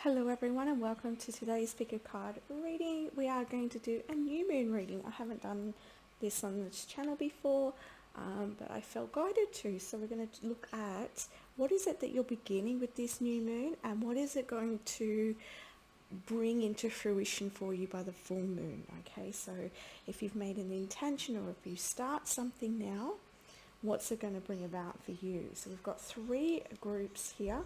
Hello everyone and welcome to today's pick a card reading. We are going to do a new moon reading. I haven't done this on this channel before, but I felt guided to. So we're going to look at what is it that you're beginning with this new moon and what is it going to bring into fruition for you by the full moon. Okay, so if you've made an intention or if you start something now, what's it going to bring about for you? So we've got three groups here.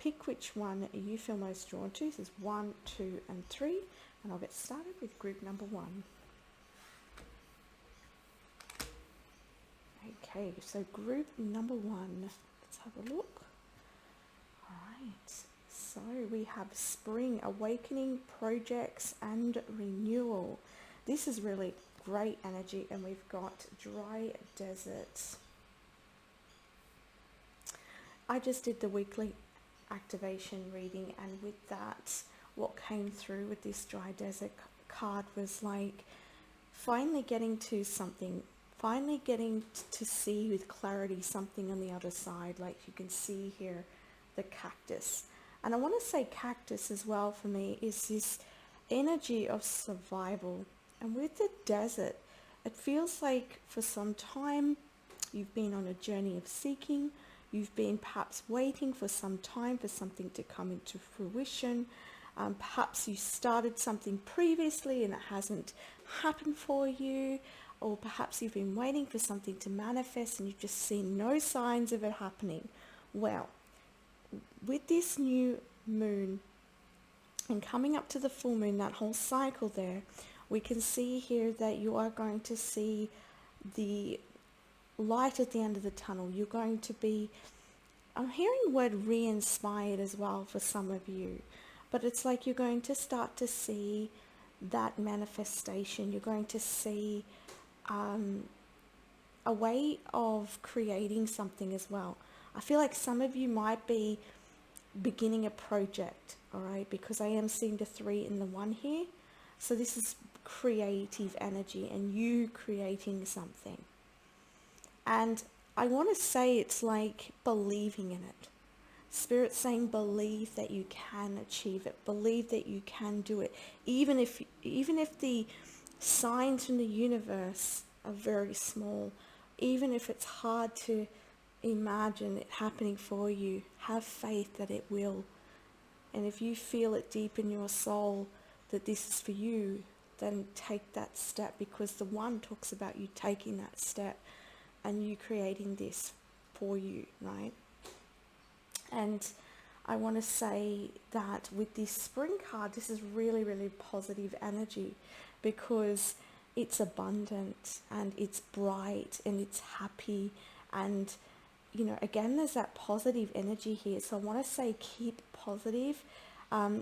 Pick which one you feel most drawn to. This is 1, 2 and 3, and I'll get started with group number 1. Okay, so group number 1, let's have a look. Alright, so we have spring, awakening, projects and renewal. This is really great energy, and we've got dry desert. I just did the weekly activation reading, and with that, what came through with this dry desert card was like finally getting to something, finally getting to see with clarity something on the other side. Like you can see here the cactus, and I want to say cactus as well for me is this energy of survival. And with the desert, it feels like for some time you've been on a journey of seeking. You've been perhaps waiting for some time for something to come into fruition. Perhaps you started something previously and it hasn't happened for you. Or perhaps you've been waiting for something to manifest and you've just seen no signs of it happening. Well, with this new moon and coming up to the full moon, that whole cycle there, we can see here that you are going to see the light at the end of the tunnel. You're going to be, I'm hearing the word re-inspired as well for some of you, but it's like you're going to start to see that manifestation. You're going to see a way of creating something as well. I feel like some of you might be beginning a project, all right, because I am seeing the 3 in the 1 here. So this is creative energy and you creating something. And I want to say it's like believing in it. Spirit saying believe that you can achieve it. Believe that you can do it. Even if the signs from the universe are very small, even if it's hard to imagine it happening for you, have faith that it will. And if you feel it deep in your soul that this is for you, then take that step, because the 1 talks about you taking that step and you creating this for you, right? And I want to say that with this spring card, this is really, really positive energy, because it's abundant and it's bright and it's happy. And, you know, again, there's that positive energy here. So I want to say keep positive.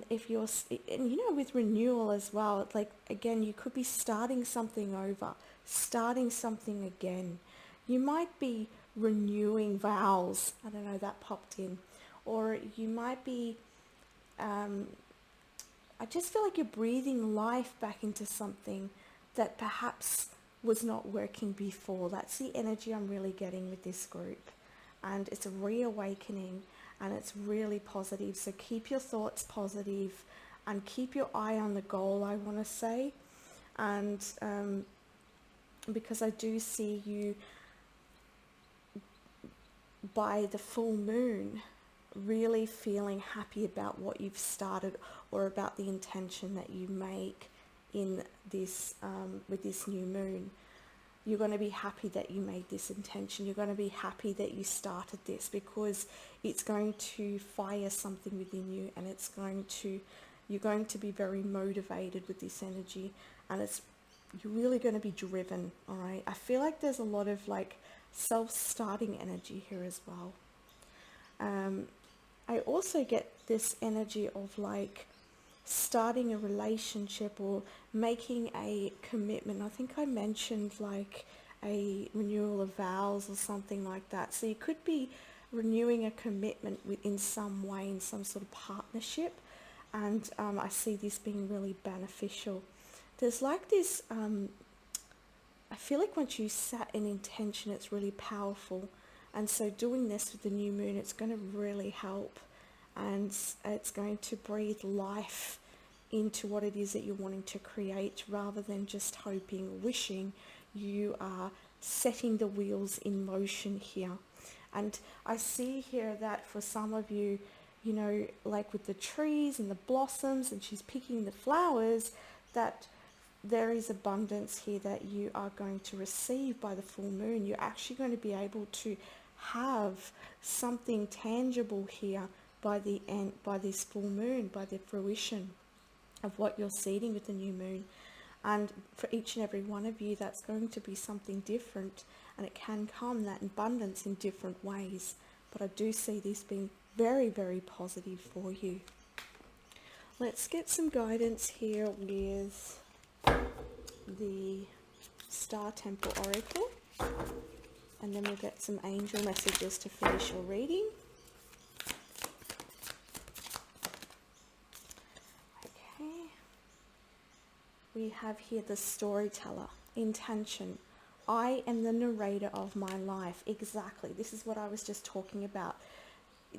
If you're, and you know, with renewal as well, like, again, you could be starting something over, starting something again. You might be renewing vows. I don't know, that popped in. Or you might be, I just feel like you're breathing life back into something that perhaps was not working before. That's the energy I'm really getting with this group. And it's a reawakening and it's really positive. So keep your thoughts positive and keep your eye on the goal, I want to say. And because I do see you by the full moon really feeling happy about what you've started or about the intention that you make in this with this new moon. You're going to be happy that you made this intention. You're going to be happy that you started this, because it's going to fire something within you, and you're going to be very motivated with this energy, and you're really going to be driven. All right, I feel like there's a lot of like self-starting energy here as well. I also get this energy of like starting a relationship or making a commitment. I think I mentioned like a renewal of vows or something like that. So you could be renewing a commitment in some way, in some sort of partnership. And I see this being really beneficial. There's like this, I feel like once you set an intention, it's really powerful. And so doing this with the new moon, it's going to really help and it's going to breathe life into what it is that you're wanting to create, rather than just hoping, wishing. You are setting the wheels in motion here. And I see here that for some of you, you know, like with the trees and the blossoms, and she's picking the flowers, that there is abundance here that you are going to receive by the full moon. You're actually going to be able to have something tangible here by the end, by this full moon, by the fruition of what you're seeding with the new moon. And for each and every one of you, that's going to be something different, and it can come, that abundance, in different ways. But I do see this being very, very positive for you. Let's get some guidance here with the Star Temple Oracle, and then we'll get some angel messages to finish your reading. Okay. We have here the storyteller, intention. I am the narrator of my life. Exactly. This is what I was just talking about.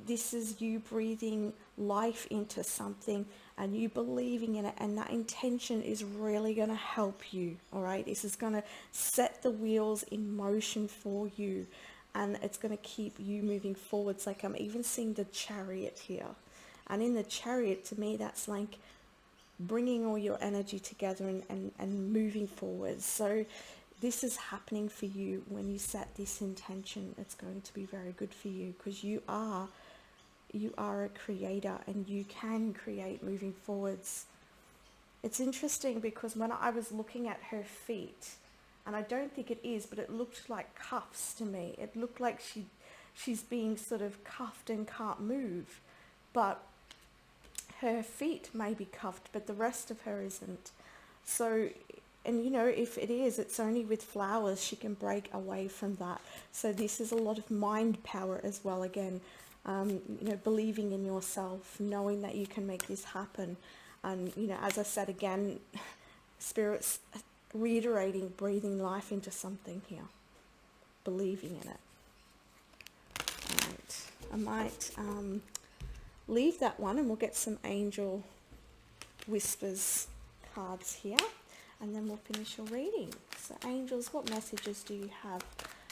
This is you breathing life into something and you believing in it, and that intention is really going to help you. All right. This is going to set the wheels in motion for you, and it's going to keep you moving forwards. Like, I'm even seeing the Chariot here. And in the Chariot, to me, that's like bringing all your energy together and moving forward. So this is happening for you when you set this intention. It's going to be very good for you, because you are a creator and you can create moving forwards. It's interesting because when I was looking at her feet, and I don't think it is, but it looked like cuffs to me. It looked like she's being sort of cuffed and can't move, but her feet may be cuffed, but the rest of her isn't. So, and you know, if it is, it's only with flowers she can break away from that. So this is a lot of mind power as well. Again, you know, believing in yourself, knowing that you can make this happen. And, you know, as I said again, Spirit's reiterating, breathing life into something here, believing in it. Right. I might leave that one, and we'll get some angel whispers cards here, and then we'll finish your reading. So angels, what messages do you have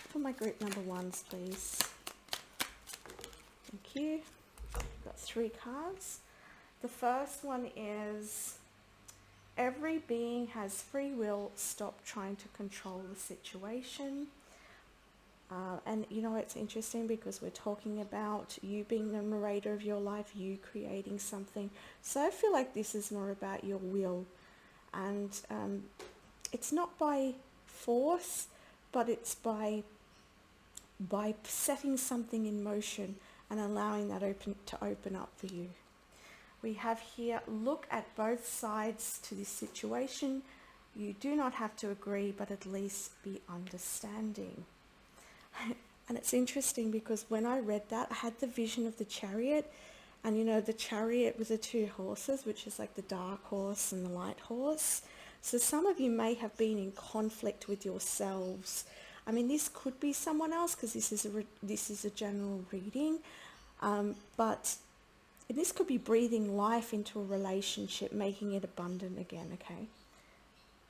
for my group number ones, please? Thank you. I've got 3 cards. The first one is, every being has free will. Stop trying to control the situation. And you know, it's interesting because we're talking about you being the narrator of your life, you creating something. So I feel like this is more about your will. And it's not by force, but it's by setting something in motion and allowing that to open up for you. We have here, look at both sides to this situation. You do not have to agree, but at least be understanding. And it's interesting because when I read that, I had the vision of the Chariot, and you know, the Chariot with the 2 horses, which is like the dark horse and the light horse. So some of you may have been in conflict with yourselves. I mean, this could be someone else, because this is a general reading, but this could be breathing life into a relationship, making it abundant again, okay?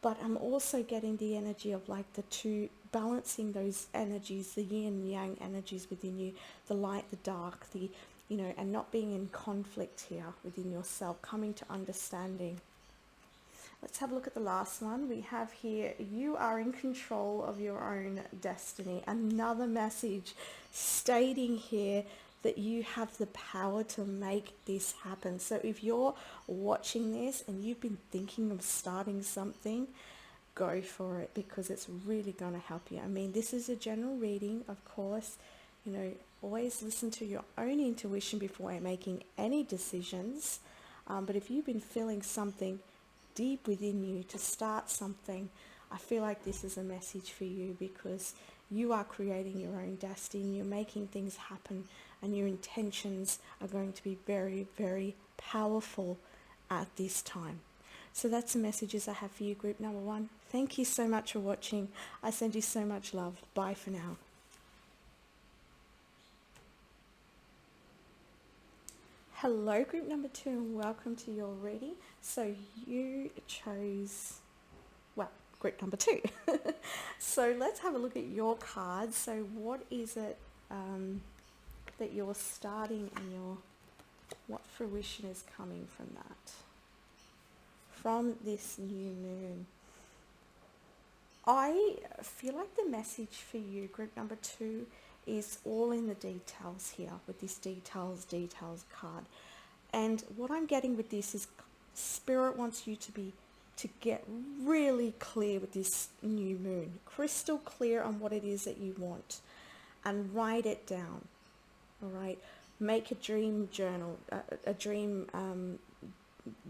But I'm also getting the energy of like the 2, balancing those energies, the yin and yang energies within you, the light, the dark, the, you know, and not being in conflict here within yourself, coming to understanding. Let's have a look at the last one. We have here, you are in control of your own destiny. Another message stating here that you have the power to make this happen. So if you're watching this and you've been thinking of starting something, go for it, because it's really going to help you. I mean, this is a general reading, of course. You know, always listen to your own intuition before making any decisions. But if you've been feeling something deep within you to start something, I feel like this is a message for you, because you are creating your own destiny, you're making things happen, and your intentions are going to be very, very powerful at this time. So that's the messages I have for you, group number 1. Thank you so much for watching. I send you so much love. Bye for now. Hello, group number 2, and welcome to your reading. So you chose, well, group number 2. So let's have a look at your cards. So what is it that you're starting and what fruition is coming from that? From this new moon. I feel like the message for you, group number 2, is all in the details here with this details card. And what I'm getting with this is Spirit wants you to get really clear with this new moon, crystal clear on what it is that you want, and write it down. All right, make a dream journal, a dream.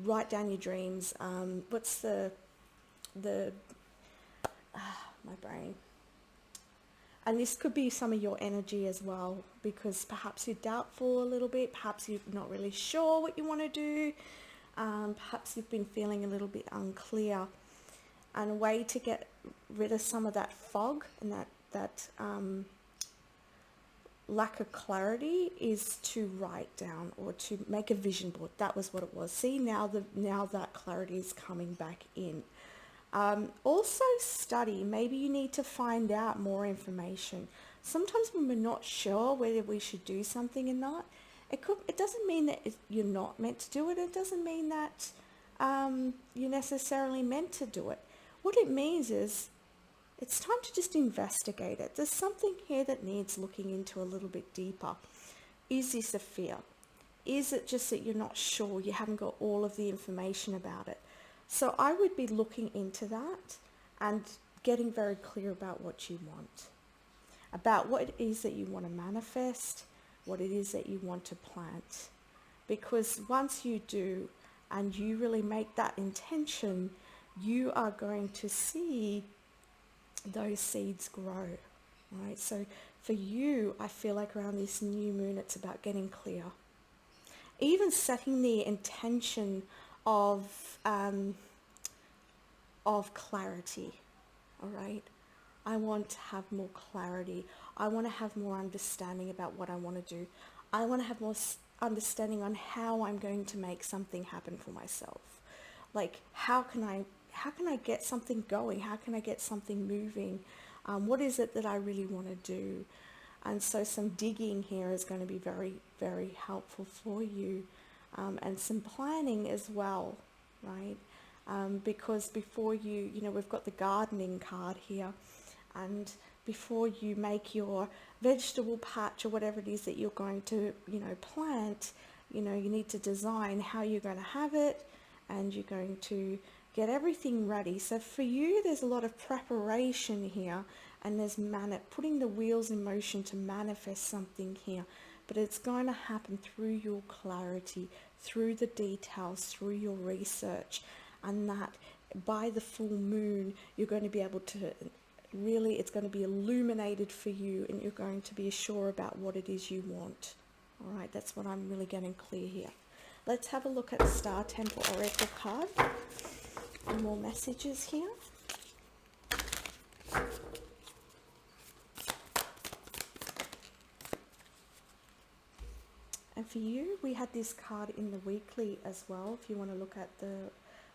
Write down your dreams. What's the my brain? And this could be some of your energy as well, because perhaps you're doubtful a little bit, perhaps you're not really sure what you want to do, perhaps you've been feeling a little bit unclear. And a way to get rid of some of that fog and that lack of clarity is to write down or to make a vision board. That was what it was. See, now that clarity is coming back in. Also study. Maybe you need to find out more information. Sometimes when we're not sure whether we should do something or not, it doesn't mean that you're not meant to do it. It doesn't mean that you're necessarily meant to do it. What it means is it's time to just investigate it. There's something here that needs looking into a little bit deeper. Is this a fear? Is it just that you're not sure, you haven't got all of the information about it? So I would be looking into that and getting very clear about what you want, about what it is that you want to manifest, what it is that you want to plant. Because once you do and you really make that intention, you are going to see those seeds grow, right? So for you, I feel like around this new moon, it's about getting clear. Even setting the intention of clarity, all right? I want to have more clarity. I want to have more understanding about what I want to do. I want to have more understanding on how I'm going to make something happen for myself. Like, how can I get something going? How can I get something moving? What is it that I really want to do? And so some digging here is going to be very, very helpful for you, and some planning as well, right? Because before we've got the gardening card here, and before you make your vegetable patch or whatever it is that you're going to, plant, you need to design how you're going to have it, and you're going to get everything ready. So for you, there's a lot of preparation here, and there's putting the wheels in motion to manifest something here. But it's going to happen through your clarity, through the details, through your research, and that by the full moon, you're going to be able to really, it's going to be illuminated for you, and you're going to be sure about what it is you want. All right, that's what I'm really getting clear here. Let's have a look at the Star Temple Oracle card and more messages here. And for you, we had this card in the weekly as well, if you want to look at the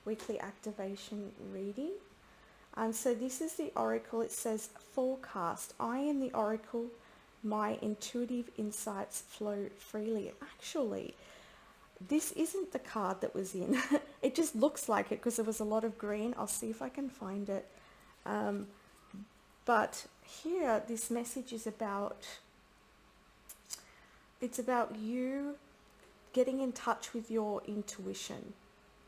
weekly activation reading. So this is the Oracle. It says, forecast. I am the Oracle. My intuitive insights flow freely. Actually, this isn't the card that was in. It just looks like it because there was a lot of green. I'll see if I can find it. But here, this message is about, it's about you getting in touch with your intuition,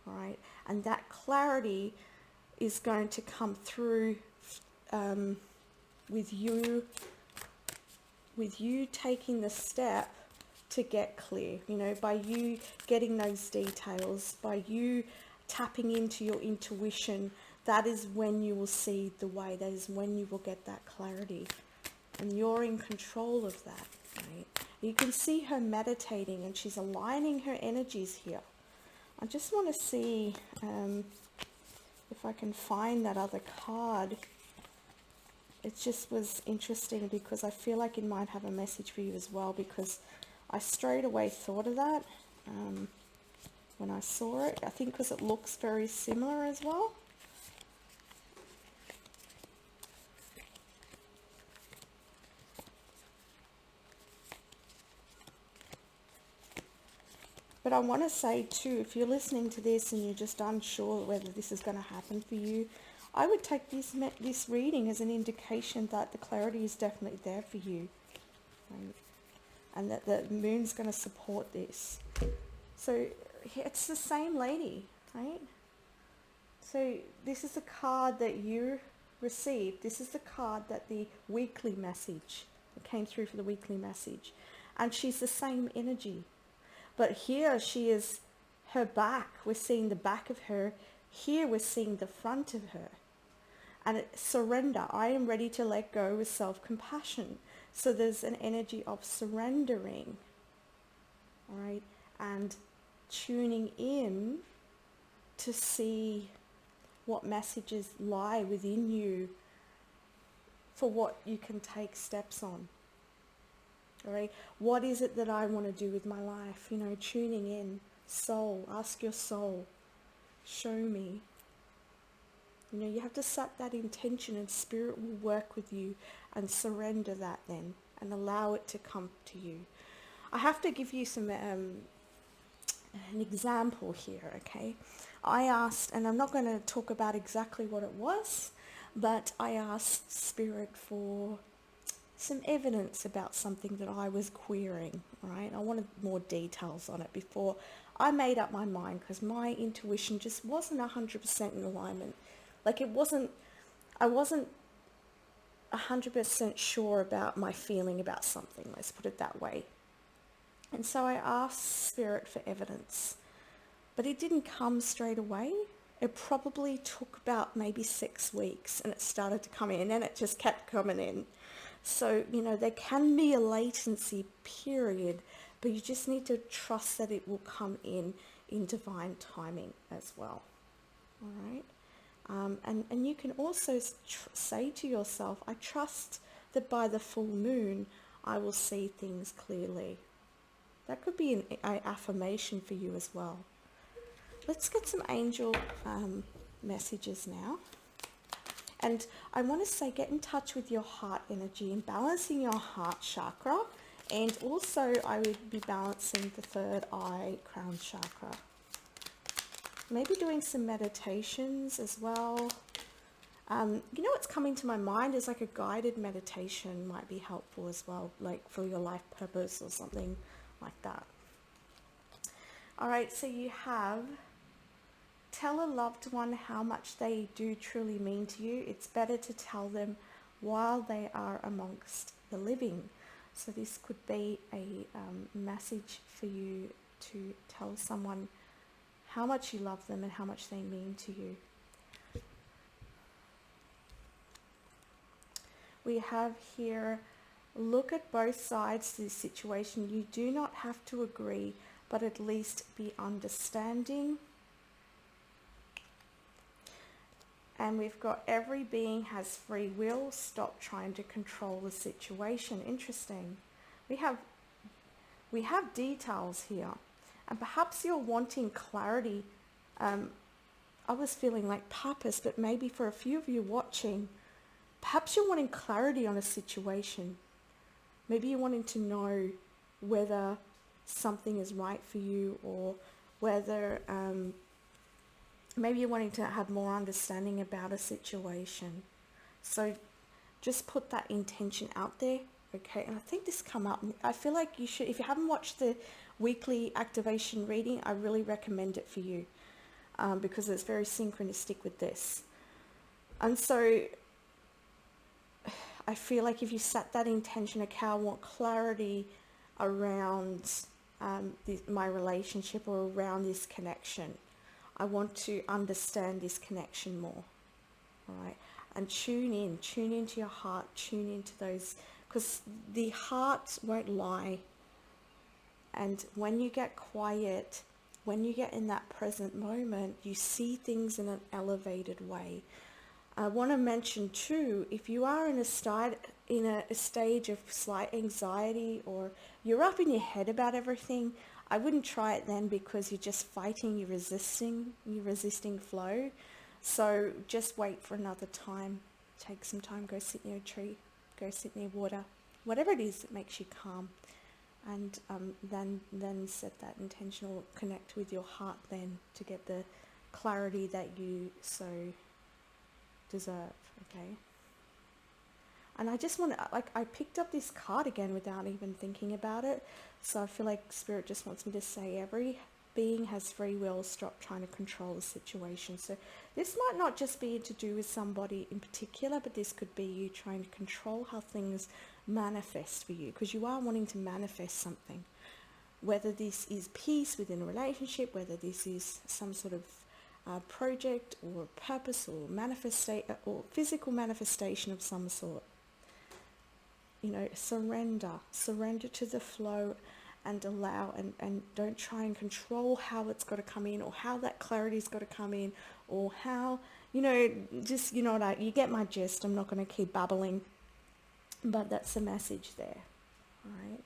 all right? And that clarity is going to come through with you taking the step to get clear, by you getting those details, by you tapping into your intuition. That is when you will see the way. That is when you will get that clarity, and you're in control of that, right? You can see her meditating, and she's aligning her energies here. I just want to see if I can find that other card. It just was interesting because I feel like it might have a message for you as well, because I straight away thought of that. when I saw it. I think because it looks very similar as well. But I want to say too, if you're listening to this and you're just unsure whether this is going to happen for you, I would take this reading as an indication that the clarity is definitely there for you, right? And that the moon's going to support this. So it's the same lady, right? So this is the card that you received. This is the card that the weekly message that came through for the weekly message. And she's the same energy. But here she is, her back, we're seeing the back of her. Here we're seeing the front of her. And surrender. I am ready to let go with self-compassion. So there's an energy of surrendering, all right, and tuning in to see what messages lie within you for what you can take steps on. All right, what is it that I want to do with my life? You know, tuning in, soul, ask your soul, show me. You know, you have to set that intention and spirit will work with you and surrender that then and allow it to come to you. I have to give you some an example here, okay? I asked, and I'm not going to talk about exactly what it was, but I asked Spirit for some evidence about something that I was querying, right? I wanted more details on it before I made up my mind because my intuition just wasn't 100% in alignment. Like I wasn't 100% sure about my feeling about something, let's put it that way. And so I asked Spirit for evidence, but it didn't come straight away. It probably took about maybe 6 weeks and it started to come in and it just kept coming in. So, you know, there can be a latency period, but you just need to trust that it will come in divine timing as well. All right. And you can also say to yourself, I trust that by the full moon, I will see things clearly. That could be an affirmation for you as well. Let's get some angel messages now. And I want to say, get in touch with your heart energy and balancing your heart chakra. And also I would be balancing the third eye crown chakra. Maybe doing some meditations as well. You know what's coming to my mind is like a guided meditation might be helpful as well, like for your life purpose or something like that. All right, so you have, tell a loved one how much they do truly mean to you. It's better to tell them while they are amongst the living. So this could be a message for you to tell someone how much you love them and how much they mean to you. We have here, look at both sides to this situation. You do not have to agree, but at least be understanding. And we've got every being has free will. Stop trying to control the situation. Interesting. We have details here. And perhaps you're wanting clarity. I was feeling like purpose, but maybe for a few of you watching, perhaps you're wanting clarity on a situation. Maybe you're wanting to know whether something is right for you, or whether maybe you're wanting to have more understanding about a situation. So just put that intention out there, okay? And I think this come up. I feel like you should, if you haven't watched the weekly activation reading, I really recommend it for you because it's very synchronistic with this. And so I feel like if you set that intention, okay, I want clarity around my relationship or around this connection. I want to understand this connection more, all right? And tune into your heart, tune into those, because the heart won't lie. And when you get quiet, when you get in that present moment, you see things in an elevated way. I want to mention too, if you are in a stage of slight anxiety, or you're up in your head about everything, I wouldn't try it then, because you're just fighting, you're resisting flow. So just wait for another time. Take some time, go sit near a tree, go sit near water, whatever it is that makes you calm. And then set that intentional connect with your heart then to get the clarity that you so deserve, okay? And I just want to, like, I picked up this card again without even thinking about it. So I feel like Spirit just wants me to say every being has free will. Stop trying to control the situation. So this might not just be to do with somebody in particular, but this could be you trying to control how things manifest for you, because you are wanting to manifest something. Whether this is peace within a relationship, whether this is some sort of project or purpose or or physical manifestation of some sort. You know, surrender to the flow and allow, and don't try and control how it's got to come in, or how that clarity's got to come in, or how, you know, just, you know what, you get my gist. I'm not going to keep babbling, but that's the message there, all right?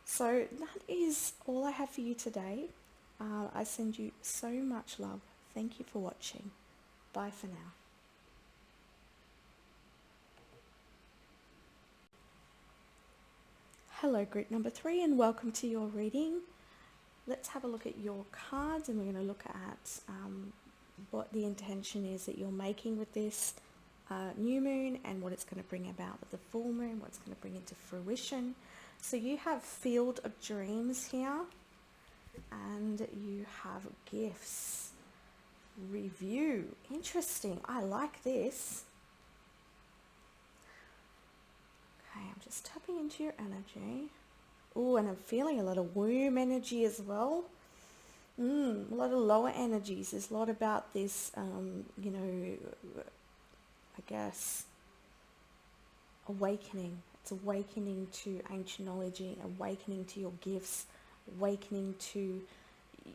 So that is all I have for you today. I send you so much love. Thank you for watching. Bye for now. Hello, group number 3, and welcome to your reading. Let's have a look at your cards, and we're going to look at what the intention is that you're making with this new moon, and what it's going to bring about with the full moon, what it's going to bring into fruition. So you have Field of Dreams here, and you have Gifts. Review. Interesting. I like this. Okay, I'm just tapping into your energy. Oh, and I'm feeling a lot of womb energy as well. A lot of lower energies. There's a lot about this, you know, I guess, awakening. It's awakening to ancient knowledge, awakening to your gifts, awakening to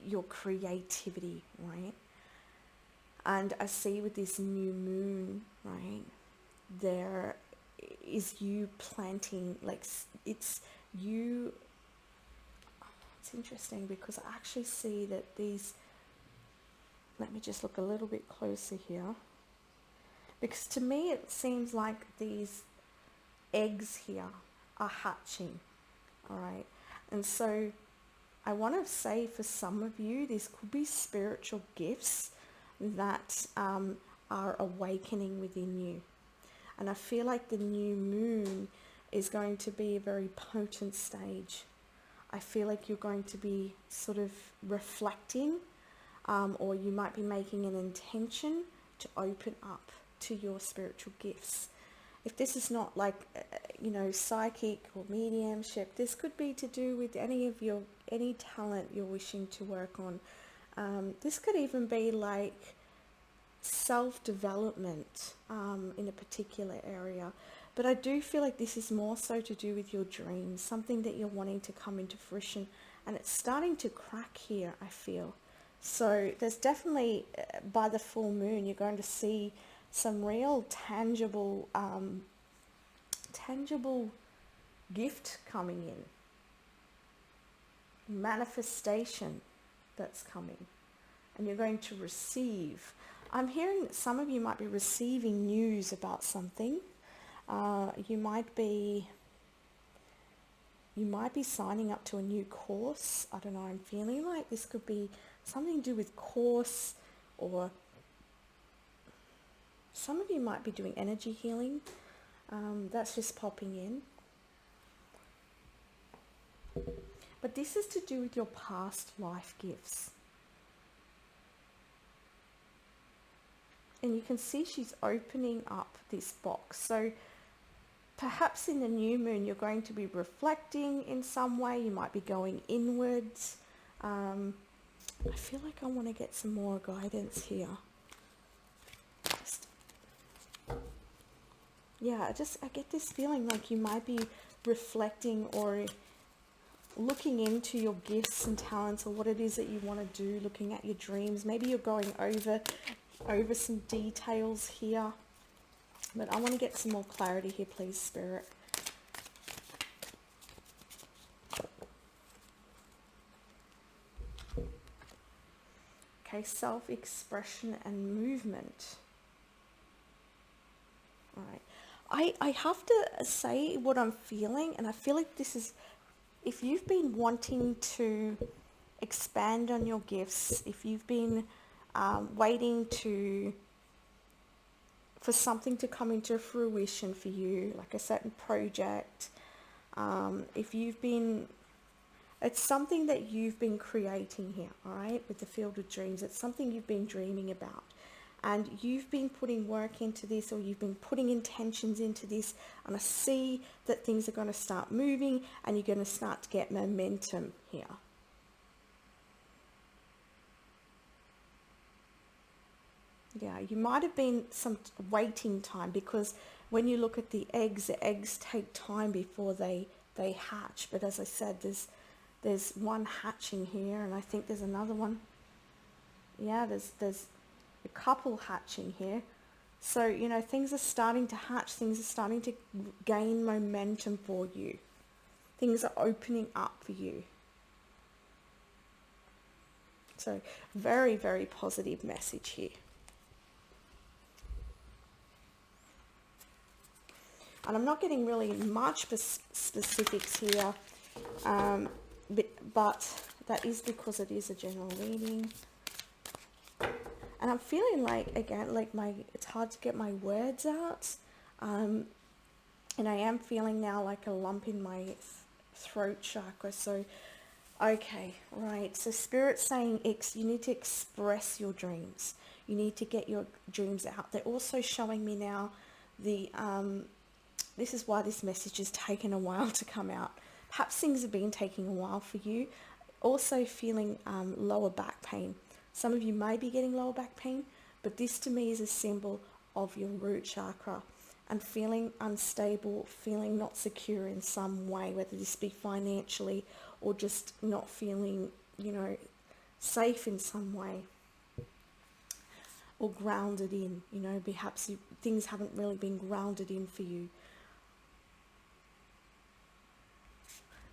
your creativity, right? And I see with this new moon, right, there is you planting, like, it's you. It's interesting because I actually see that these, let me just look a little bit closer here, because to me it seems like these eggs here are hatching, all right? And so I want to say, for some of you, this could be spiritual gifts that are awakening within you. And I feel like the new moon is going to be a very potent stage. I feel like you're going to be sort of reflecting, or you might be making an intention to open up to your spiritual gifts. If this is not like, you know, psychic or mediumship, this could be to do with any talent you're wishing to work on. This could even be like self-development in a particular area. But I do feel like this is more so to do with your dreams, something that you're wanting to come into fruition. And it's starting to crack here, I feel. So there's definitely, by the full moon, you're going to see some real tangible gift coming in. Manifestation that's coming. And you're going to receive. I'm hearing that some of you might be receiving news about something. You might be signing up to a new course. I don't know, I'm feeling like this could be something to do with course, or some of you might be doing energy healing. That's just popping in. But this is to do with your past life gifts. And you can see she's opening up this box. So perhaps in the new moon, you're going to be reflecting in some way. You might be going inwards. I feel like I want to get some more guidance here. I get this feeling like you might be reflecting or looking into your gifts and talents, or what it is that you want to do, looking at your dreams. Maybe you're going over some details here. But I want to get some more clarity here, please, Spirit. Okay, self-expression and movement. All right. I have to say what I'm feeling, and I feel like this is, if you've been wanting to expand on your gifts, if you've been waiting for something to come into fruition for you, like a certain project, if you've been, it's something that you've been creating here, all right, with the field of dreams. It's something you've been dreaming about. And you've been putting work into this, or you've been putting intentions into this, and I see that things are going to start moving and you're going to start to get momentum here. Yeah, you might have been some waiting time, because when you look at the eggs take time before they hatch. But as I said, there's one hatching here, and I think there's another one. Yeah, there's a couple hatching here. So, you know, things are starting to hatch, things are starting to gain momentum for you. Things are opening up for you. So, very, very positive message here. And I'm not getting really much specifics here, but that is because it is a general reading. And I'm feeling like, again, like it's hard to get my words out. And I am feeling now like a lump in my throat chakra. So, okay, right. So Spirit's saying you need to express your dreams. You need to get your dreams out. They're also showing me now this is why this message has taken a while to come out. Perhaps things have been taking a while for you. Also feeling lower back pain. Some of you may be getting lower back pain, but this to me is a symbol of your root chakra, and feeling unstable, feeling not secure in some way, whether this be financially or just not feeling, you know, safe in some way, or grounded in, you know, perhaps things haven't really been grounded in for you.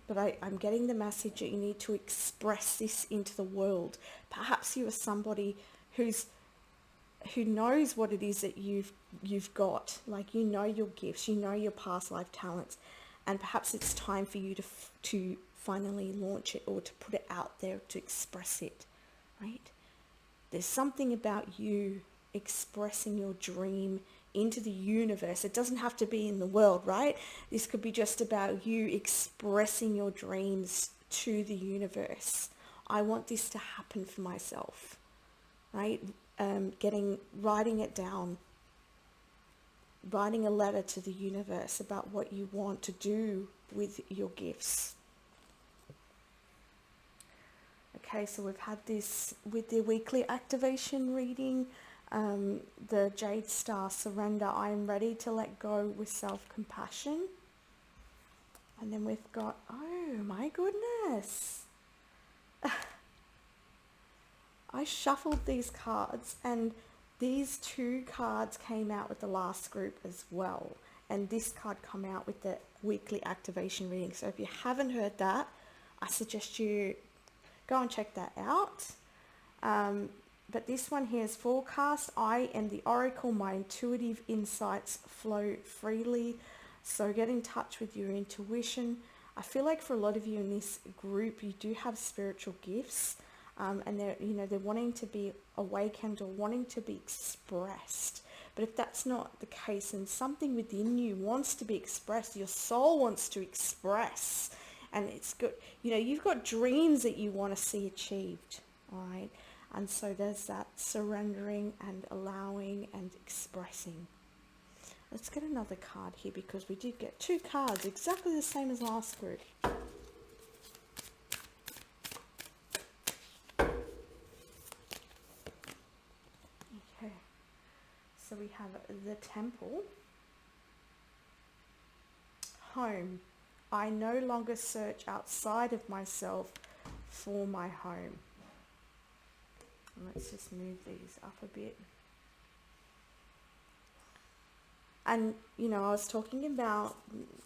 But I'm getting the message that you need to express this into the world. Perhaps you are somebody who knows what it is that you've got. Like, you know your gifts, you know your past life talents, and perhaps it's time for you to finally launch it, or to put it out there, to express it, right? There's something about you expressing your dream into the universe. It doesn't have to be in the world, right? This could be just about you expressing your dreams to the universe. I want this to happen for myself, right? Writing it down, writing a letter to the universe about what you want to do with your gifts. Okay, so we've had this with the weekly activation reading. The Jade Star, surrender. I am ready to let go with self-compassion. And then we've got, oh my goodness. I shuffled these cards, and these two cards came out with the last group as well. And this card come out with the weekly activation reading. So if you haven't heard that, I suggest you go and check that out. But this one here is forecast. I am the oracle. My intuitive insights flow freely. So get in touch with your intuition. I feel like for a lot of you in this group, you do have spiritual gifts, and they're wanting to be awakened or wanting to be expressed. But if that's not the case, and something within you wants to be expressed, your soul wants to express, and it's good. You know, you've got dreams that you want to see achieved, all right? And so there's that surrendering and allowing and expressing. Let's get another card here, because we did get two cards, exactly the same as last group. Okay, so we have the Temple. Home. I no longer search outside of myself for my home. Let's just move these up a bit. And, you know, I was talking about,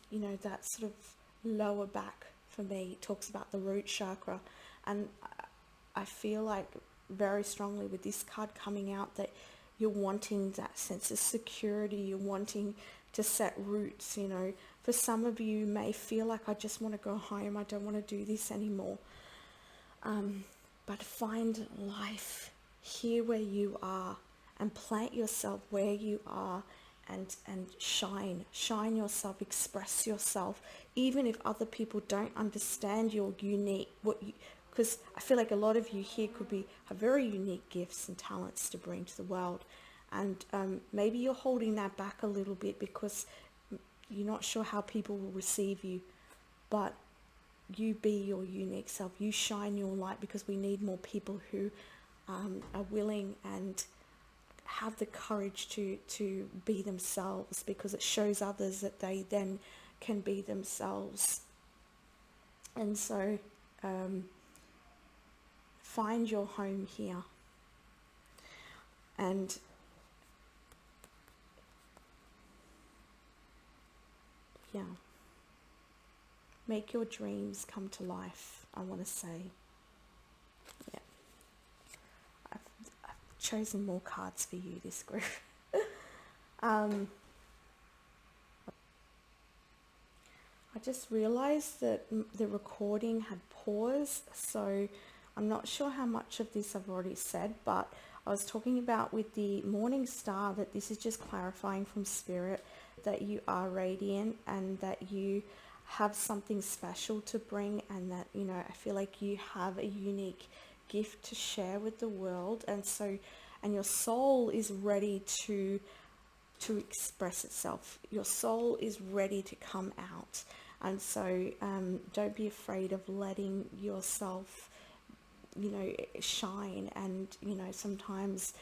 you know, that sort of lower back for me. It talks about the root chakra. And I feel like very strongly with this card coming out that you're wanting that sense of security, you're wanting to set roots. For some of you may feel like, I just want to go home, I don't want to do this anymore. But find life here where you are and plant yourself where you are, and shine yourself, express yourself, even if other people don't understand your unique, because I feel like a lot of you here have very unique gifts and talents to bring to the world, and maybe you're holding that back a little bit because you're not sure how people will receive you. But you be your unique self, you shine your light, because we need more people who are willing and have the courage to be themselves, because it shows others that they then can be themselves. And so find your home here, and yeah, make your dreams come to life, I want to say. Yeah, I've chosen more cards for you, this group. I just realized that the recording had paused, so I'm not sure how much of this I've already said, but I was talking about with the morning star that this is just clarifying from spirit that you are radiant and that you have something special to bring, and that, I feel like you have a unique gift to share with the world, and your soul is ready to express itself. Your soul is ready to come out. And so don't be afraid of letting yourself, shine. And, sometimes,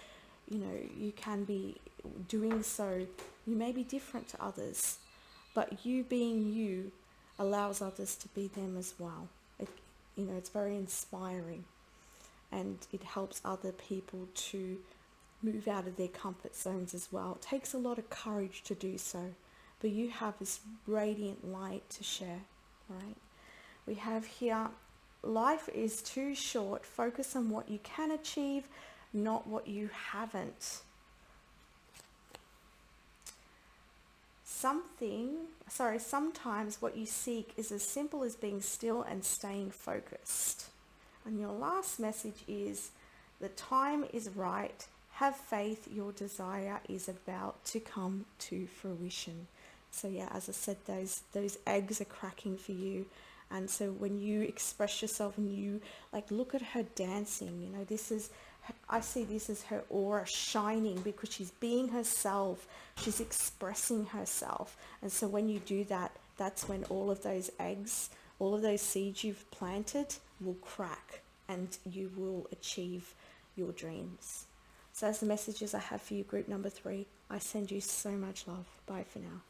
you can be doing so. You may be different to others, but you being you allows others to be them as well. It's very inspiring, and it helps other people to move out of their comfort zones as well. It takes a lot of courage to do so, but you have this radiant light to share, right? We have here, life is too short. Focus on what you can achieve, not what you haven't. Sometimes what you seek is as simple as being still and staying focused. And your last message is, the time is right. Have faith, your desire is about to come to fruition. So yeah, as I said, those eggs are cracking for you. And so when you express yourself and you look at her dancing, I see this as her aura shining, because she's being herself, she's expressing herself. And so when you do that, that's when all of those eggs, all of those seeds you've planted will crack, and you will achieve your dreams. So that's the messages I have for you, group number 3. I send you so much love. Bye for now.